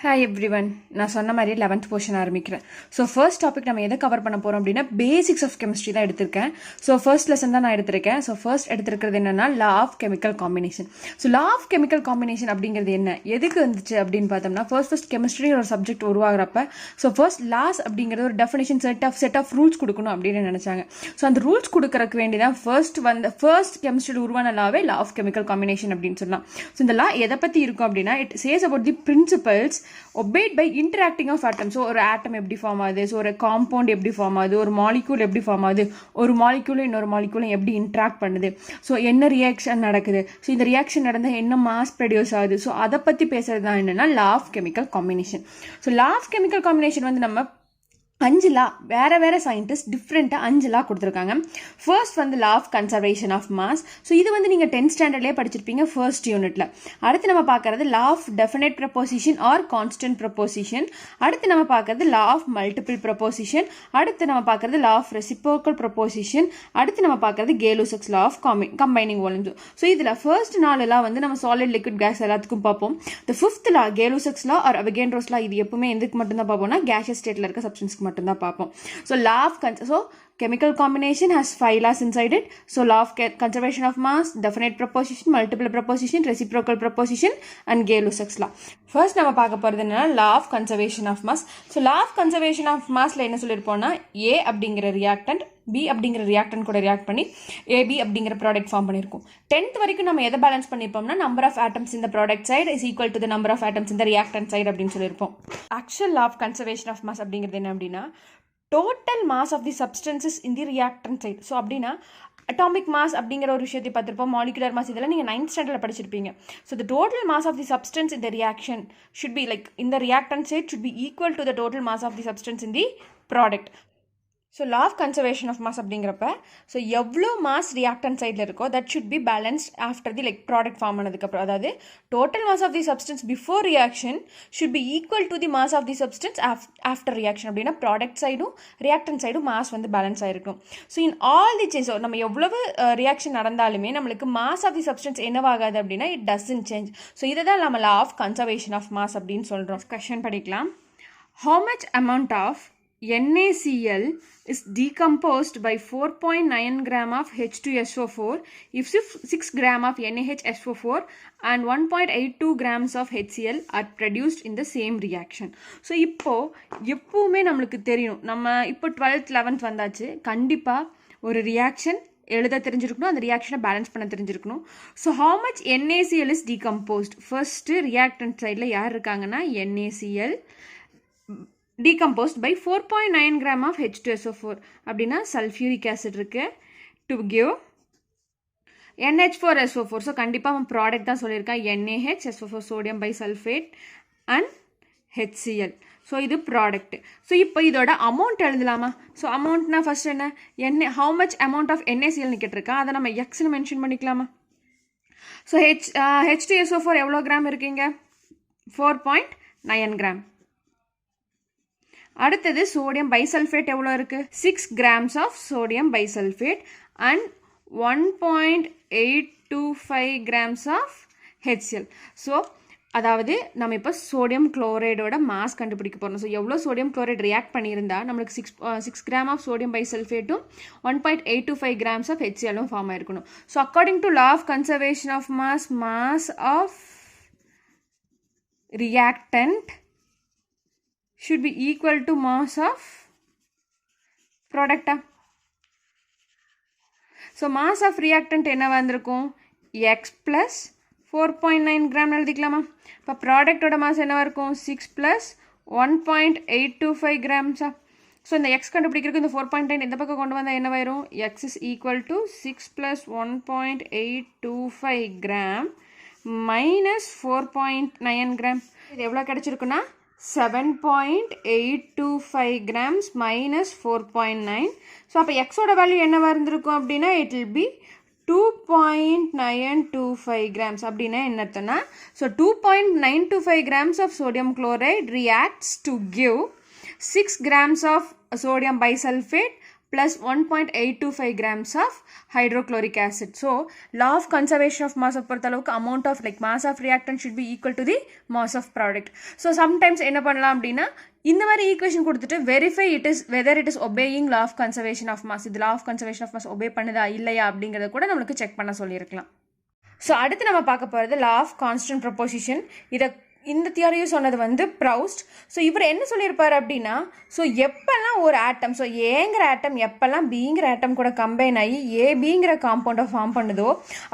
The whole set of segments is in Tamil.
ஹாய் எவ்ரிவன், நான் சொன்ன மாதிரி 11th போர்ஷன் ஆரம்பிக்கிறேன். ஸோ ஃபர்ஸ்ட் டாபிக் நம்ம எதை கவர் பண்ண போகிறோம் அப்படின்னா பேசிக்ஸ் ஆஃப் கெமிஸ்ட்ரி தான் எடுத்திருக்கேன். ஸோ ஃபர்ஸ்ட் லெசன் தான் நான் எடுத்திருக்கேன். ஸோ ஃபர்ஸ்ட் எடுத்திருக்கிறது என்னன்னா law of chemical combination. So law of chemical combination அப்படிங்கிறது என்ன, எதுக்கு வந்துச்சு அப்படின்னு பார்த்தோம்னா ஃபர்ஸ்ட் கெமிஸ்ட்ரி ஒரு சப்ஜெக்ட் உருவாகிறப்ப ஸோ ஃபர்ஸ்ட் லாஸ் அப்படிங்கிறது ஒரு டெஃபினேஷன் செட் ஆஃப் ரூல்ஸ் கொடுக்கணும் அப்படின்னு நினைச்சாங்க. ஸோ அந்த ரூல்ஸ் கொடுக்கறதுக்கு வேண்டி தான் ஃபர்ஸ்ட் கெமிஸ்ட்ரியில் உருவான லாவே லா ஆஃப் கெமிக்கல் காம்பினேஷன் அப்படின்னு சொல்லலாம். ஸோ இந்த லா எதை பற்றி இருக்கும் அப்படின்னா it chase about the principles obeyed by interacting of atoms. So ஒரு ஆட்டம் எப்படி ஃபார்ம் ஆகுது, ஸோ ஒரு காம்பவுண்ட் எப்படி ஃபார்ம் ஆகுது, ஒரு மாலிக்யூல் எப்படி ஃபார்ம் ஆகுது, ஒரு மாலிக்யூலும் இன்னொரு மாலிக்யூலும் எப்படி இன்ட்ராக்ட் பண்ணுது, ஸோ என்ன ரியாக்ஷன் நடக்குது, ஸோ இந்த ரியாக்ஷன் நடந்தால் என்ன மாஸ் ப்ரொடியூஸ் ஆகுது, ஸோ அதை பற்றி பேசுறது தான் என்னன்னா law of chemical combination. So law of chemical combination வந்து நம்ம 5 லா வேறு சயின்டிஸ்ட் டிஃப்ரெண்ட்டாக 5 லா கொடுத்துருக்காங்க. ஃபர்ஸ்ட் வந்து law of conservation of mass. So இது வந்து நீங்கள் 10th ஸ்டாண்டர்ட்லேயே படிச்சிருப்பீங்க ஃபர்ஸ்ட் யூனிட்ல. அடுத்து நம்ம பார்க்கறது law of definite proposition or constant proposition. அடுத்து நம்ம பார்க்கறது லா ஆஃப் மல்டிபிள் ப்ரப்போசிஷன். அடுத்து நம்ம பார்க்கறது லா ஆஃப் ரெசிப்ரோக்கல் ப்ரப்போசிஷன். அடுத்து நம்ம பார்க்கறது Gay Lussac's law of combining volumes. So இதில் ஃபர்ஸ்ட் 4 லா வந்து நம்ம சாலிட் லிக்விட் கேஸ் எல்லாத்துக்கும் பார்ப்போம். த 5th லா கேலோசக்ஸ் லா ஆர் அவகேட்ரோஸ் லா, இது எப்பவுமே எதுக்கு மட்டும்தான் பார்ப்போம்னா கேஷியஸ் ஸ்டேட்ல இருக்க சப்ஸ்டன்ஸ்க்கு மட்டும்தான் பார்ப்போம். So law of chemical combination has 5 laws inside it. So law of conservation of mass, definite proposition, multiple proposition, reciprocal proposition and Gay-Lussac's law. First நம்ம பார்க்க போறது என்னன்னா law of conservation of mass. So law of conservation of massல என்ன சொல்லிருப்போம்னா A அப்படிங்கிற reactant B அப்படிங்கிற reactant கூட ரியாக்ட் பண்ணி AB அப்படிங்கிற ப்ராடக்ட் ஃபார்ம் பண்ணியிருக்கோம். 10th வரைக்கும் நம்ம எதை பேலன்ஸ் பண்ணியிருப்போம்னா நம்பர் ஆஃப் ஆட்டம்ஸ் இந்த product side is equal to the number of atoms இந்த ரியாக்டன்ட் சைடு அப்படின்னு சொல்லியிருப்போம். Actual law of conservation of mass அப்படிங்கிறது என்ன அப்படின்னா total mass of the substances in the reactant side. So அப்படின்னா அட்டாமிக் மாஸ் அப்படிங்கிற ஒரு விஷயத்தை பார்த்துருப்போம், மாலிகுலர் மாஸ் இதெல்லாம் நீங்கள் 9th ஸ்டாண்டர்டில் படிச்சிருப்பீங்க. So the total mass of the substance in the reaction should be like in the reactant side should be equal to the total mass of the substance in the product. So law of conservation of mass அப்படிங்கிறப்ப ஸோ எவ்வளோ மாஸ் ரியாக்டன்ட் சைடில் இருக்கோ that should be balanced after the like product form ஆனதுக்கப்புறம். அதாவது total mass of the substance before reaction should be equal to the mass of the substance after reaction. அப்படின்னா ப்ராடக்ட் சைடும் ரியாக்டன்ட் சைடும் மாஸ் வந்து பேலன்ஸ் ஆகிருக்கும். So in all the change நம்ம எவ்வளவு ரியாக்ஷன் நடந்தாலுமே நம்மளுக்கு மாஸ் ஆஃப் தி சப்ஸ்டன்ஸ் என்னவாகாது அப்படின்னா இட் டசன்ட் சேஞ்ச். ஸோ இதை தான் நம்ம law of conservation of mass அப்படின்னு சொல்கிறோம். கொஸ்டின் படிக்கலாம். How much amount of NaCl is decomposed by 4.9 gram of H2SO4 if 6 gram of NaHSO4 and 1.82 grams of HCl are produced in the same reaction. So எப்போவுமே நம்மளுக்கு தெரியும், நம்ம இப்போ 12th 11th வந்தாச்சு, கண்டிப்பாக ஒரு ரியாக்ஷன் எழுத தெரிஞ்சிருக்கணும், அந்த ரியாக்ஷனை பேலன்ஸ் பண்ண தெரிஞ்சிருக்கணும். So how much NaCl is decomposed. First reactant சைடில் யார் இருக்காங்கன்னா NaCl decomposed by 4.9 gram of H2SO4 அப்படின்னா sulfuric acid இருக்கு to give NH4SO4. ஸோ கண்டிப்பாக அவன் ப்ராடக்ட் தான் சொல்லியிருக்கான் NaHSO4 sodium bisulfate and HCl. So இது ப்ராடக்ட். ஸோ இப்போ இதோட அமௌண்ட் எழுதலாமா? ஸோ அமௌண்ட்னா ஃபர்ஸ்ட் என்ன ஹவு மச் அமௌண்ட் ஆஃப் NaClன்னு கேட்டிருக்கா, அதை நம்ம எக்ஸ்னு மென்ஷன் பண்ணிக்கலாமா? ஸோ H2SO4 எவ்வளோ கிராம் இருக்குங்க? 4.9 கிராம். அடுத்தது சோடியம் பைசல்ஃபேட் எவ்வளோ இருக்குது? 6 grams of sodium bisulphate and 1.825 grams of HCl. So அதாவது நம்ம இப்போ சோடியம் குளோரைடோட மாஸ் கண்டுபிடிக்க போகிறோம். ஸோ எவ்வளோ சோடியம் குளோரைட் ரியாக்ட் பண்ணியிருந்தா நம்மளுக்கு 6 gram ஆஃப் சோடியம் பைசல்ஃபேட்டும் 1.825 grams ஆஃப் HClலும் ஃபார்ம் ஆயிருக்கணும். So according to law of conservation of mass of reactant should be equal to mass of product. So mass of reactant என்ன வந்திருக்கும்? X plus 4.9 gram எழுதிக்கலாமா? இப்போ ப்ராடக்டோட மாஸ் என்னவா இருக்கும்? 6 plus 1.825 grams. ஸோ இந்த X கண்டுபிடிக்கிறதுக்கு இந்த 4.9 இந்த பக்கம் கொண்டு வந்தால் என்னவாயிரும்? X is equal to 6 plus 1.825 gram minus 4.9 gram. இது எவ்வளோ கிடைச்சிருக்குன்னா 7.825 grams minus 4.9. ஸோ அப்போ எக்ஸோட வேல்யூ என்னவா இருந்திருக்கும் அப்படின்னா இட் வில் பி 2.925 grams. அப்படின்னா என்ன அர்த்தம்னா so 2.925 grams of sodium chloride reacts to give 6 grams of sodium bisulfate plus 1.825 grams of hydrochloric acid. So law of conservation of mass பொறுத்தளவுக்கு amount of like mass of reactant should be equal to the mass of product. So sometimes என்ன பண்ணலாம் அப்படின்னா இந்த மாதிரி ஈக்குவேஷன் கொடுத்துட்டு verify it is whether it is obeying law of conservation of mass, இது law of conservation of mass obey பண்ணுதா இல்லையா அப்படிங்கிறத கூட நம்மளுக்கு செக் பண்ண சொல்லியிருக்கலாம். ஸோ அடுத்து நம்ம பார்க்க போகிறது லா ஆஃப் கான்ஸ்டன்ட் ப்ரொபோசிஷன். இந்த தியரியும் சொன்னது வந்து ப்ரௌஸ்ட். ஸோ இவர் என்ன சொல்லியிருப்பார் அப்படின்னா, ஸோ எப்போல்லாம் ஒரு ஆட்டம், ஸோ ஏங்கிற ஆட்டம் எப்போல்லாம் பிங்கிற ஆட்டம் கூட கம்பைன் ஆகி ஏபிங்கிற காம்பவுண்டை ஃபார்ம் பண்ணுதோ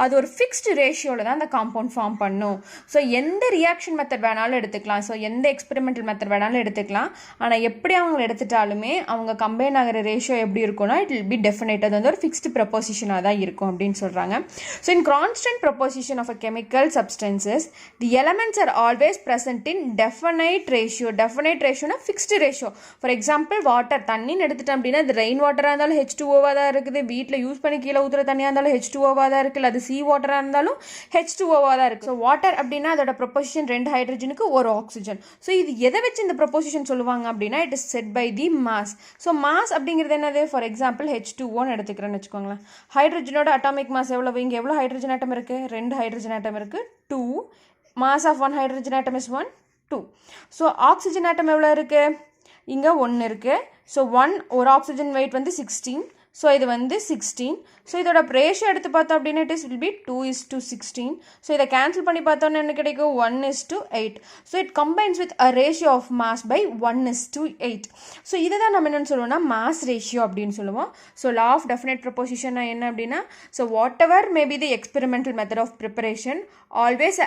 அது ஒரு ஃபிக்ஸ்டு ரேஷியோவில் தான் அந்த காம்பவுண்ட் ஃபார்ம் பண்ணும். ஸோ எந்த ரியாக்ஷன் மெத்தட் வேணாலும் எடுத்துக்கலாம், ஸோ எந்த எக்ஸ்பெரிமெண்டல் மெத்தட் வேணாலும் எடுத்துக்கலாம். ஆனால் எப்படி அவங்க எடுத்துட்டாலுமே அவங்க கம்பைன் ஆகிற ரேஷியோ எப்படி இருக்கும்னா இட் வில் பி டெஃபினைட், அது வந்து ஒரு ஃபிக்ஸ்டு ப்ரொபோசிஷனாக தான் இருக்கும் அப்படின்னு சொல்கிறாங்க. So in constant proposition of a chemical substances the elements are always present in definite ratio. Definite ratio na fixed ratio. For example water, தண்ணி எடுத்துட்டோம் அப்படின்னா அது ரெயின் வாட்டராக இருந்தாலும் H2O தான் இருக்குது, வீட்டில் யூஸ் பண்ணி கீழே ஊற்றுற தண்ணியாக இருந்தாலும் H2O தான் இருக்குது, அது சி வாட்டராக இருந்தாலும் H2O தான் இருக்குது. ஸோ வாட்டர் அப்படின்னா அதோட ப்ரொபோசிஷன் 2 ஹைட்ரஜனுக்கு 1 ஆக்சிஜன். ஸோ இது எதை வச்சு இந்த ப்ரொபோசிஷன் சொல்லுவாங்க அப்படின்னா it is set by the mass. So mass அப்படிங்கிறது என்னது, ஃபார் எக்ஸாம்பிள் H2O எடுத்துக்கிறேன்னு வச்சுக்கோங்களேன். ஹைட்ரஜனோட அட்டாமிக் மாஸ் எவ்வளவு, இங்கே எவ்வளோ ஹைட்ரஜன் ஆட்டம் இருக்குது, 2 ஹைட்ரஜன் ஆட்டம் இருக்குது, 2. mass of one hydrogen atom is 1, 2. So oxygen atom எவ்வளோ இருக்குது, இங்கே 1 இருக்குது. ஸோ 1 ஒரு ஆக்சிஜன் வெயிட் வந்து 16. ஸோ இது வந்து 16. ஸோ இதோட ரேஷியோ எடுத்து பார்த்தோம் அப்படின்னா it is will be 2:16. So இதை கேன்சல் பண்ணி பார்த்தோன்னா என்ன கிடைக்கும், 1:8. So it combines with a ratio of mass by 1:8. So இதை தான் நம்ம என்னென்னு சொல்லுவோம்னா மாஸ் ரேஷியோ அப்படின்னு சொல்லுவோம். So law of definite proposition என்ன அப்படின்னா, so whatever may be the experimental method of preparation always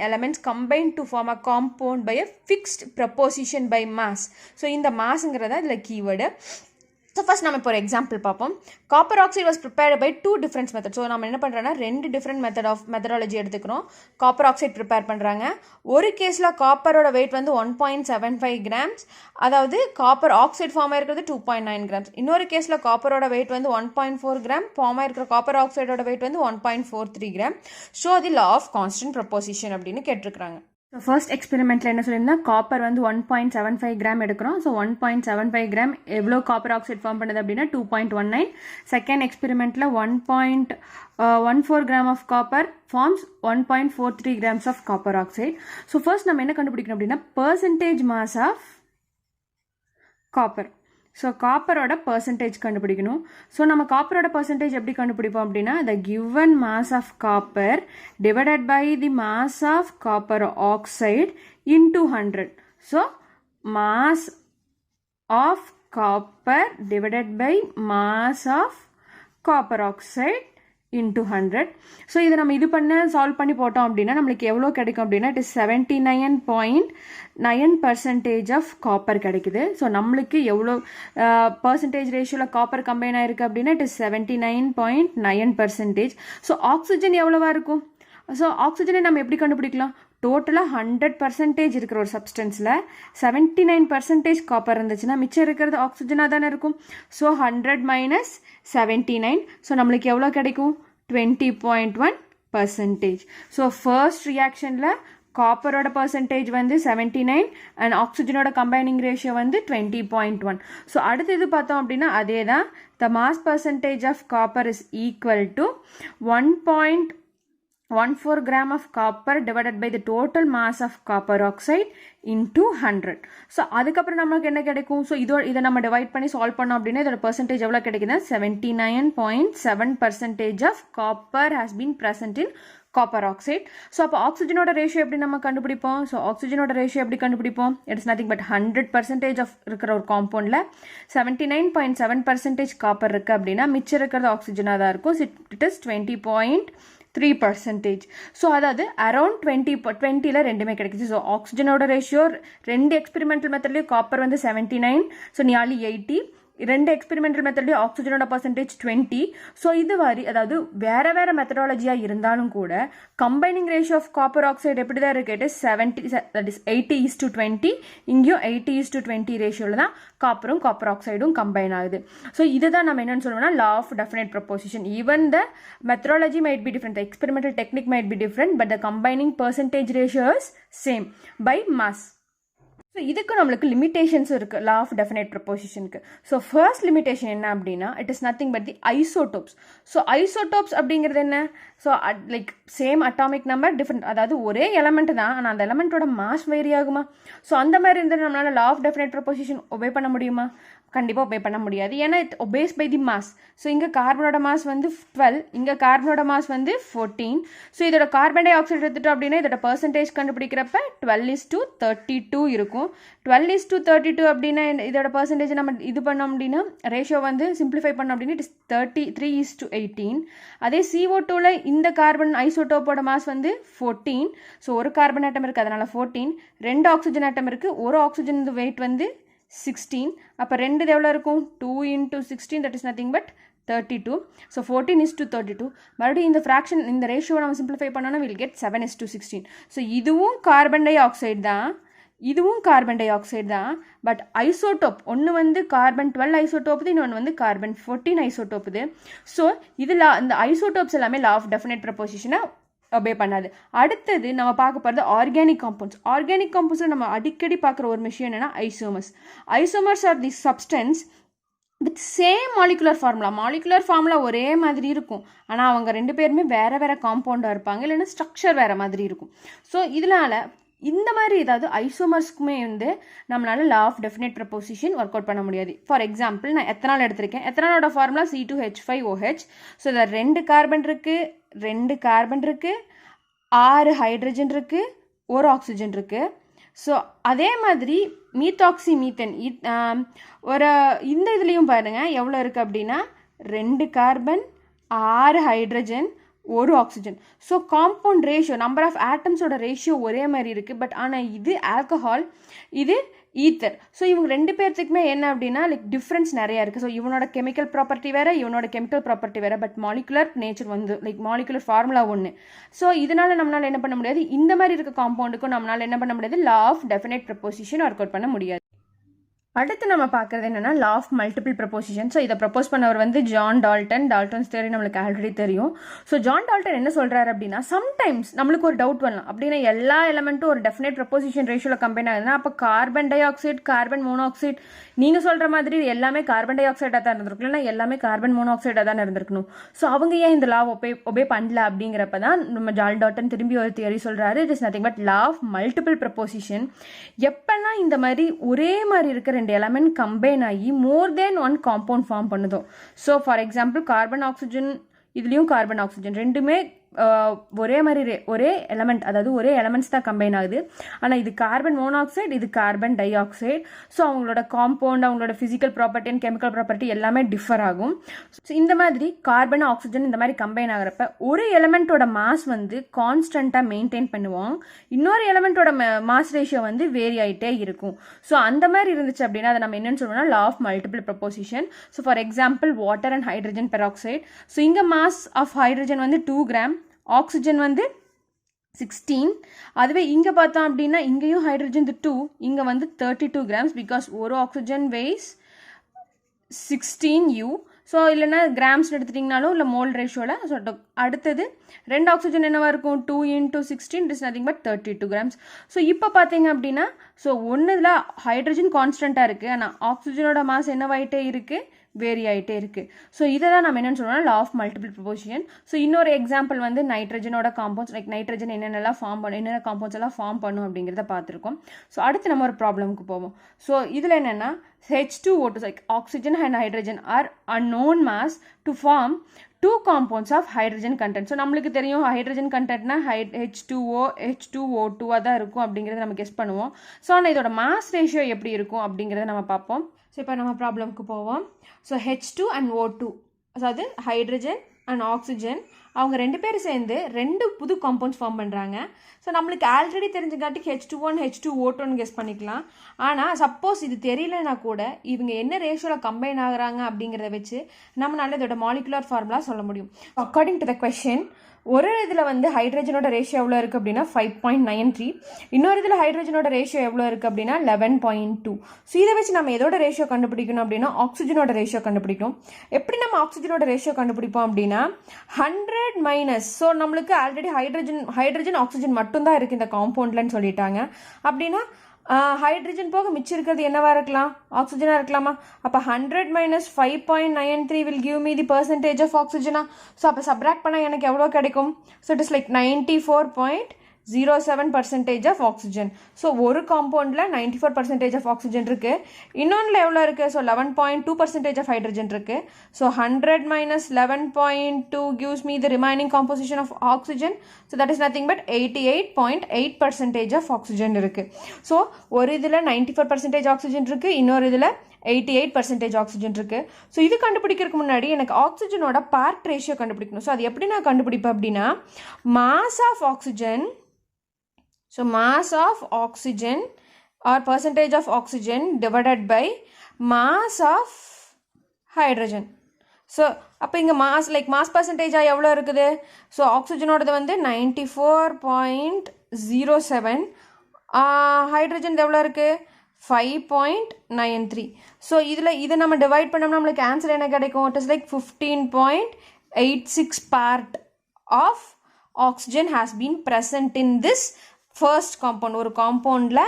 elements combine to form a compound by a fixed proportion by mass. So இந்த மாஸ்ங்கிறதா இதில் கீவேர்டு. ஸோ ஃபஸ்ட் நம்ம இப்போ ஒரு எக்ஸாம்பிள் பார்ப்போம். Copper oxide was prepared by 2 different method. So நம்ம என்ன பண்ணுறோன்னா 2 டிஃப்ரெண்ட் மெத்தடாலஜி எடுத்துக்கிறோம். காப்பர் ஆக்சைடு ப்ரிப்பேர் பண்ணுறாங்க. ஒரு கேஸில் காப்பரோட வெயிட் வந்து 1.75 கிராம்ஸ், அதாவது காப்பர் ஆக்சைடு ஃபார்ம் ஆயிருக்கிறது 2.9 கிராம்ஸ். இன்னொரு கேஸில் காப்பரோட வெயிட் வந்து 1.4 கிராம், ஃபார்ம் ஆயிருக்கிற காப்பர் ஆக்சைடோட வெயிட் வந்து 1.43 gram. Show the law of constant proposition அப்படின்னு கேட்டிருக்கிறாங்க. ஸோ ஃபர்ஸ்ட் எக்ஸ்பெரிமெண்ட்டில் என்ன சொல்லியிருந்தா காப்பர் வந்து 1.75 கிராம் எடுக்கிறோம். ஸோ 1.75 கிராம் எவ்வளோ காப்பர் ஆக்சைடு ஃபார்ம் பண்ணுது அப்படின்னா 2.19. செகண்ட் எக்ஸ்பெரிமெண்ட்டில் 1.14 gram of copper forms 1.43 grams of copper oxide. So first நம்ம என்ன கண்டுபிடிக்கணும் அப்படின்னா percentage mass of copper. So காப்பரோட பர்சன்டேஜ் கண்டுபிடிக்கணும். ஸோ நம்ம காப்பரோட பர்சன்டேஜ் எப்படி கண்டுபிடிப்போம் அப்படின்னா the given mass of copper divided by the mass of copper oxide into 100. So mass of copper divided by mass of copper oxide into 100. So இதை நம்ம இது பண்ண சால்வ் பண்ணி போட்டோம் அப்படின்னா நம்மளுக்கு எவ்வளோ கிடைக்கும் அப்படின்னா இட் இஸ் 79.9% ஆஃப் காப்பர் கிடைக்குது. ஸோ நம்மளுக்கு எவ்வளோ பர்சன்டேஜ் ரேஷியோவில் காப்பர் கம்பைன் ஆயிருக்கு அப்படின்னா இட் இஸ் 79.9%. ஸோ ஆக்சிஜன் எவ்வளோவா இருக்கும், ஸோ ஆக்சிஜனை நம்ம எப்படி கண்டுபிடிக்கலாம், டோட்டலாக 100% இருக்கிற ஒரு சப்ஸ்டன்ஸில் 79% காப்பர் இருந்துச்சுன்னா மிச்சம் இருக்கிறது ஆக்சிஜனாக தானே இருக்கும். ஸோ 100 மைனஸ் 79, ஸோ நம்மளுக்கு எவ்வளோ கிடைக்கும் 20.1%. ஸோ ஃபர்ஸ்ட் ரியாக்ஷனில் காப்பரோட பர்சன்டேஜ் வந்து 79 அண்ட் ஆக்சிஜனோட கம்பைனிங் ரேஷியோ வந்து 20.1. ஸோ அடுத்து இது பார்த்தோம் அப்படின்னா அதே தான், the mass percentage of copper is equal to 1.14 gram of copper divided by the total mass of copper oxide into 100. So அதுக்கப்புறம் நமக்கு என்ன கிடைக்கும், ஸோ இதை நம்ம டிவைட் பண்ணி சால்வ் பண்ணோம் அப்படின்னா இதோட பர்சன்டேஜ் எவ்வளோ கிடைக்குதுன்னா 79.7% of copper has been present in copper oxide. So அப்போ ஆக்சிஜனோட ரேஷியோ எப்படி நம்ம கண்டுபிடிப்போம், ஸோ ஆக்சிஜனோட ரேஷியோ எப்படி கண்டுபிடிப்போம், இட்ஸ் நத்திங் பட் 100% ஆஃப் இருக்கிற ஒரு காம்பவுண்டில் 79.7% காப்பர் இருக்குது அப்படின்னா மிச்சம் இருக்கிறது ஆக்சிஜனாக தான் இருக்கும். It is 20.3%. ஸோ அதாவது அரௌண்ட் 20ல் ரெண்டுமே கிடைக்குது. ஸோ ஆக்சிஜனோட ரேஷியோ 2 எக்ஸ்பெரிமெண்டல் மெத்தட்லேயும் காப்பர் வந்து 79, ஸோ நியர்லி 80. 2 எக்ஸ்பெரிமெண்டல் மெத்தட்லேயும் ஆக்சிஜனோட பர்சன்டேஜ் 20. ஸோ இது மாதிரி அதாவது வேறு வேறு மெத்தடாலஜியாக இருந்தாலும் கூட combining ratio of copper oxide எப்படி தான் இருக்குது, இட் இஸ் 80:20. இங்கேயும் 80:20 ரேஷியோவில் தான் காப்பரும் காப்பர் ஆக்சைடும் கம்பைன் ஆகுது. ஸோ இதுதான் நம்ம என்னென்னு சொல்லுவோம்னா law of definite proposition. Even the methodology might be different, the experimental technique might be different, but the combining percentage ratio is same by mass. So இதுக்கு நம்மளுக்கு லிமிடேஷன்ஸும் இருக்குது லா ஆஃப் டெஃபினைட் ப்ரொபோசிஷனுக்கு. ஸோ ஃபர்ஸ்ட் லிமிடேஷன் என்ன அப்படின்னா, it is nothing but the isotopes. So isotopes அப்படிங்கிறது என்ன? So like same atomic number different, அதாவது ஒரே எலமெண்ட் தான், ஆனால் அந்த எலமெண்ட்டோட மாஸ் வேரி ஆகுமா? ஸோ அந்த மாதிரி இருந்தால் நம்மளால் law of definite proposition obey பண்ண முடியுமா? கண்டிப்பாக ஒபே பண்ண முடியாது. ஏன்னா it obeys by the mass. So இங்கே கார்பனோட மாஸ் வந்து 12, இங்கே கார்பனோட மாஸ் வந்து 14. ஸோ இதோட கார்பன் டை ஆக்சைடு எடுத்துட்டோம் அப்படின்னா இதோட பர்சன்டேஜ் கண்டுபிடிக்கிறப்ப 12:32 இருக்கும். 12:32 அப்படின்னா இதோட பர்சன்டேஜ் நம்ம இது பண்ணோம் அப்படின்னா ரேஷியோ வந்து சிம்பிளிஃபை பண்ணோம் அப்படின்னா இட் இஸ் 33:18. அதே CO2ல இந்த கார்பன் ஐசோடோப்போட மாஸ் வந்து 14. ஸோ ஒரு கார்பன் ஆட்டம் இருக்குது, அதனால 14. 2 ஆக்சிஜன் ஆட்டம் இருக்குது, ஒரு ஆக்சிஜன் வெயிட் வந்து 16. அப்போ ரெண்டு எவ்வளோ இருக்கும்? 2 × 16, that is nothing but 32. So 14:32. மறுபடியும் இந்த ஃப்ராக்ஷன் இந்த ரேஷியோவை நம்ம சிம்பிளிஃபை பண்ணோன்னா வில் கெட் 7:16. ஸோ இதுவும் கார்பன் டை ஆக்சைடு தான், இதுவும் கார்பன் டை ஆக்சைடு தான். பட் ஐசோடோப் ஒன்று வந்து கார்பன் 12 ஐசோடோப்புது, இன்னொன்று வந்து கார்பன் 14 ஐசோடோப்புது. ஸோ இதில் இந்த ஐசோடோப்ஸ் எல்லாமே லா ஆஃப் டெஃபினைட் ப்ரொபோசிஷனை ஒபே பண்ணாது. அடுத்தது நம்ம பார்க்க போகிறது ஆர்கானிக் காம்பவுண்ட்ஸ். ஆர்கானிக் காம்பவுண்ட்ஸில் நம்ம அடிக்கடி பார்க்குற ஒரு விஷயம் என்னென்னா isomers. Isomers are the substance with same molecular formula. Molecular formula ஒரே மாதிரி இருக்கும், ஆனால் அவங்க ரெண்டு பேருமே வேறு வேறு காம்பவுண்டாக இருப்பாங்க, இல்லைன்னா ஸ்ட்ரக்சர் வேறு மாதிரி இருக்கும். ஸோ இதனால் இந்த மாதிரி ஏதாவது ஐசோமர்ஸ்க்குமே வந்து நம்மளால law of definite proposition work out பண்ண முடியாது. ஃபார் எக்ஸாம்பிள் நான் எத்தனால் எடுத்திருக்கேன். எத்தனாலோட ஃபார்முலா C2H5OH. ஸோ இதில் 2 கார்பன் இருக்குது, 2 கார்பன் இருக்குது, 6 ஹைட்ரஜன் இருக்குது, ஒரு ஆக்சிஜன் இருக்குது. ஸோ அதே மாதிரி மீத்தாக்சி மீத்தன் ஒரு இந்த இதுலேயும் பாருங்கள் எவ்வளோ இருக்குது அப்படின்னா 2 கார்பன், 6 ஹைட்ரஜன், ஒரு oxygen. So compound ratio, number of ஆட்டம்ஸோட ரேஷியோ ஒரே மாதிரி இருக்குது. பட் ஆனால் இது ஆல்கஹால், இது ஈத்தர். ஸோ இவங்க ரெண்டு பேர்த்துக்குமே என்ன அப்படின்னா லைக் டிஃப்ரென்ஸ் நிறையா இருக்குது. ஸோ இவனோட கெமிக்கல் ப்ராப்பர்ட்டி வேறு, இவனோட கெமிக்கல் ப்ராப்பர்ட்டி வேறு, பட் மாலிகுலர் நேச்சர் வந்து லைக் மாலிகுலர் ஃபார்முலா ஒன்று. ஸோ இதனால் நம்மளால் என்ன பண்ண முடியாது, இந்த மாதிரி இருக்க காம்பவுண்டுக்கும் நம்மளால் என்ன பண்ண முடியாது, law of definite proposition work out பண்ண முடியாது. அடுத்து நம்ம பார்க்குறது என்னென்னா law of multiple proposition. So இதை ப்ரப்போஸ் பண்ணவர் வந்து ஜான் டால்டன். டால்டன்ஸ் தியரி நம்மளுக்கு ஆல்ரெடி தெரியும். ஸோ ஜான் டால்டன் என்ன சொல்கிறாரு அப்படின்னா, சம்டைம்ஸ் நம்மளுக்கு ஒரு டவுட் வரலாம், அப்படின்னா எல்லா எலமெண்ட்டும் ஒரு டெஃபினைட் ப்ரொபோசிஷன் ரேஷியோவில் கம்பைன் ஆகுதுன்னா அப்போ carbon di oxide, carbon monoxide, நீங்கள் சொல்கிற மாதிரி எல்லாமே கார்பன் டை ஆக்சைடாக தான் இருந்திருக்கும், இல்லைன்னா எல்லாமே கார்பன் மோனோஆக்சைடாக தான் இருந்திருக்கணும். ஸோ அவங்க ஏன் இந்த லா ஒபே பண்ணல அப்படிங்கிறப்ப தான் நம்ம ஜான் டால்டன் திரும்பி ஒரு தியரி சொல்கிறாரு. It is nothing but law of multiple proposition. எப்போல்லாம் இந்த மாதிரி ஒரே மாதிரி இருக்கிற 2 எலமெண்ட் கம்பைன் ஆகி மோர் தேன் 1 காம்பவுண்ட் ஃபார்ம் பண்ணுதோ. So for example carbon oxygen, இதுலேயும் கார்பன் ஆக்சிஜன் ரெண்டுமே ஒரே மாதிரி ஒரே எலமெண்ட், அதாவது ஒரே எலமெண்ட்ஸ் தான் கம்பைன் ஆகுது. ஆனால் இது கார்பன் மோனாக்சைடு, இது கார்பன் டை ஆக்சைடு. ஸோ அவங்களோட காம்பவுண்ட், அவங்களோட physical property and chemical property எல்லாமே டிஃபர் ஆகும். ஸோ இந்த மாதிரி கார்பன் ஆக்சிஜன் இந்த மாதிரி கம்பைன் ஆகிறப்ப ஒரு எலமெண்ட்டோட மாஸ் வந்து கான்ஸ்டண்ட்டாக மெயின்டைன் பண்ணுவோம், இன்னொரு எலமெண்ட்டோட மாஸ் ரேஷியோ வந்து வேரி ஆகிட்டே இருக்கும். ஸோ அந்த மாதிரி இருந்துச்சு அப்படின்னா அதை நம்ம என்னென்னு சொல்லுவோம்னா law of multiple proposition. So for example water and hydrogen peroxide. So இங்கே மாஸ் ஆஃப் ஹைட்ரஜன் வந்து 2 கிராம், ஆக்சிஜன் வந்து 16. அதுவே இங்கே பார்த்தோம் அப்படின்னா இங்கேயும் ஹைட்ரஜன் 2, இங்கே வந்து 32 கிராம்ஸ், பிகாஸ் ஒரு ஆக்சிஜன் வெய்ஸ் 16 U. ஸோ இல்லைன்னா கிராம்ஸ் எடுத்துட்டிங்கனாலும் இல்லை மோல் ரேஷியோவில். ஸோ அடுத்தது 2 ஆக்சிஜன் என்னவாக இருக்கும், 2 × 16 it is nothing but 32 grams. So இப்போ பார்த்தீங்க அப்படின்னா ஸோ ஒன்றுல ஹைட்ரஜன் கான்ஸ்டண்ட்டாக இருக்குது, ஆனால் ஆக்சிஜனோட மாஸ் என்னவாயிட்டே இருக்குது, வேரி ஆகிட்டே இருக்குது. ஸோ இதை தான் நம்ம என்னென்னு சொல்கிறோம்னா law of multiple proposition. So இன்னொரு எக்ஸாம்பிள் வந்து நைட்ரஜனோட காம்பவுண்ட்ஸ், லைக் நைட்ரஜன் என்னென்னலாம் ஃபார்ம் பண்ணும், என்னென்ன காம்பவுண்ட்ஸ் எல்லாம் ஃபார்ம் பண்ணும் அப்படிங்கிறத பார்த்துருக்கோம். ஸோ அடுத்து நம்ம ஒரு ப்ராப்ளமுக்கு போவோம். ஸோ இதில் என்னென்னா H2O2, like oxygen and hydrogen are unknown mass to form 2 compounds of hydrogen content. So நம்மளுக்கு தெரியும் ஹைட்ரஜன் கண்டென்ட்னா H2O, H2O2 தான் இருக்கும் அப்படிங்கிறத நம்ம கெஸ் பண்ணுவோம். ஸோ ஆனால் இதோட மாஸ் ரேஷியோ எப்படி இருக்கும் அப்படிங்கிறத நம்ம பார்ப்போம். ஸோ இப்போ நம்ம ப்ராப்ளம்க்கு போவோம். ஸோ H2 and O2, அதாவது ஹைட்ரஜன் அண்ட் ஆக்சிஜன், அவங்க 2 பேரும் சேர்ந்து 2 புது காம்பவுண்ட்ஸ் ஃபார்ம் பண்ணுறாங்க. ஸோ நம்மளுக்கு ஆல்ரெடி தெரிஞ்சுக்காட்டி H2O and H2O2 கெஸ் பண்ணிக்கலாம். ஆனால் சப்போஸ் இது தெரியலனா கூட இவங்க என்ன ரேஷியோவில் கம்பைன் ஆகுறாங்க அப்படிங்கிறத வச்சு நம்மளால இதோட மாலிகுலர் ஃபார்முலா சொல்ல முடியும். அக்கார்டிங் டு த கொஸ்டின் ஒரு இதில் வந்து ஹைட்ரஜனோட ரேஷியோ எவ்வளோ இருக்குது அப்படின்னா 5.93, இன்னொரு இதில் ஹைட்ரஜனோட ரேஷியோ எவ்வளோ இருக்குது அப்படின்னா 11.2. ஸோ இதை வச்சு நம்ம எதோட ரேஷியோ கண்டுபிடிக்கணும் அப்படின்னா ஆக்சிஜனோட ரேஷியோ கண்டுபிடிக்கணும். எப்படி நம்ம ஆக்சிஜனோட ரேஷியோ கண்டுபிடிப்போம் அப்படின்னா 100 மைனஸ், ஸோ நம்மளுக்கு ஆல்ரெடி ஹைட்ரஜன் ஆக்சிஜன் மட்டும்தான் இருக்குது இந்த காம்பவுண்ட்லன்னு சொல்லிட்டாங்க. அப்படின்னா ஹைட்ரஜன் போக மிச்சம் இருக்கிறது என்னவா இருக்கலாம்? ஆக்சிஜனாக இருக்கலாமா? அப்போ 100 minus 5.93 will give me the percentage of oxygen. So அப்போ சப்ராக்ட் பண்ணால் எனக்கு எவ்வளோ கிடைக்கும்? So it is like 94.07% of oxygen. So ஒரு காம்பவுண்டில் 94% ஆஃப் ஆக்சிஜன் இருக்குது. இன்னொன்றில் எவ்வளோ இருக்குது? ஸோ 11.2% ஆஃப் ஹைட்ரஜன் இருக்குது. So 100 minus 11.2 gives me the remaining composition of oxygen. So that is nothing but 88.8% of oxygen இருக்குது. ஸோ ஒரு இதில் 94% ஆக்சிஜன் இருக்குது, இன்னொரு இதில் 88% ஆக்சிஜன் இருக்குது. ஸோ இது கண்டுபிடிக்கிறதுக்கு முன்னாடி எனக்கு ஆக்சிஜனோட பார்ட் ரேஷியோ கண்டுபிடிக்கணும். ஸோ அது எப்படி நான் கண்டுபிடிப்பேன் அப்படின்னா, mass of oxygen, so mass of oxygen or percentage of oxygen divided by mass of hydrogen. So அப்போ இங்கே மாஸ் பர்சன்டேஜாக எவ்வளோ இருக்குது? ஸோ ஆக்சிஜனோடது வந்து 94.07, ஹைட்ரஜன் எவ்வளோ இருக்குது? 5.93. ஸோ இதை நம்ம டிவைட் பண்ணோம்னா நம்மளுக்கு ஆன்சர் என்ன கிடைக்கும்? It is like 15.86 part of oxygen has been present in this first compound. ஒரு காம்பவுண்டில்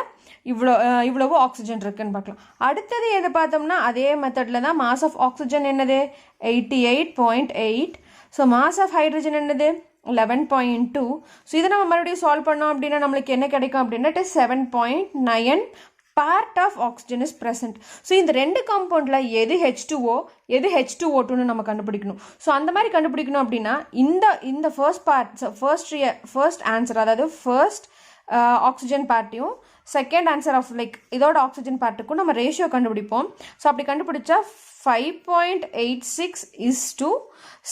இவ்வளவு ஆக்சிஜன் இருக்குன்னு பார்க்கலாம். அடுத்தது எதை பார்த்தோம்னா அதே மெத்தடில் தான். மாஸ் ஆஃப் ஆக்சிஜன் என்னது? 88.8. ஸோ மாஸ் ஆஃப் ஹைட்ரஜன் என்னது? 11.2. ஸோ இதை நம்ம மறுபடியும் சால்வ் பண்ணோம் அப்படின்னா நம்மளுக்கு என்ன கிடைக்கும் அப்படின்னா it is 7.9 part of oxygen is present. So இந்த ரெண்டு காம்பவுண்டில் எது H2O எது H2O2ன்னு நம்ம கண்டுபிடிக்கணும். ஸோ அந்த மாதிரி கண்டுபிடிக்கணும் அப்படின்னா இந்த ஃபர்ஸ்ட் பார்ட், ஃபர்ஸ்ட் ஆன்சர், அதாவது ஃபர்ஸ்ட் ஆக்சிஜன் பார்ட்டையும் செகண்ட் ஆன்சர் ஆஃப் லைக் இதோட ஆக்சிஜன் பார்ட்டுக்கும் நம்ம ரேஷியோ கண்டுபிடிப்போம். ஸோ அப்படி கண்டுபிடிச்சா 5.86 இஸ் டு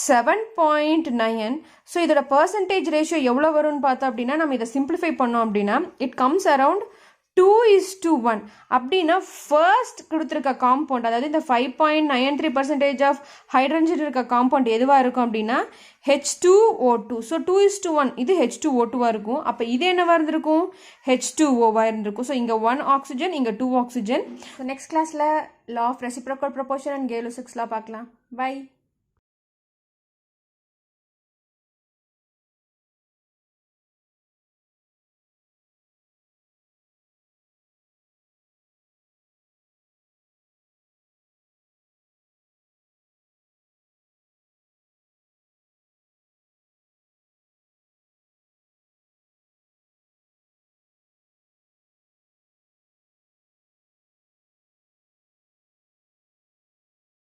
7.9. ஸோ இதோட பர்சன்டேஜ் ரேஷியோ எவ்வளோ வரும்னு பார்த்தோம் அப்படின்னா நம்ம இதை சிம்பிளிஃபை பண்ணோம் அப்படின்னா இட் கம்ஸ் அரவுண்ட் 2:1. அப்படின்னா ஃபர்ஸ்ட் கொடுத்துருக்க காம்பவுண்ட், அதாவது இந்த 5.93% ஆஃப் ஹைட்ரஜன் இருக்க காம்பவுண்ட் எதுவாக இருக்கும் அப்படின்னா H2O2. ஸோ 2:1 இது H2O2வாக இருக்கும். அப்போ இது என்னவாக இருந்திருக்கும்? H2Oவாக இருந்திருக்கும். ஸோ இங்கே 1 ஆக்சிஜன், இங்கே 2 ஆக்சிஜன். ஸோ நெக்ஸ்ட் கிளாஸில் law of reciprocal proportion and Gay Lussac's law பார்க்கலாம். பை.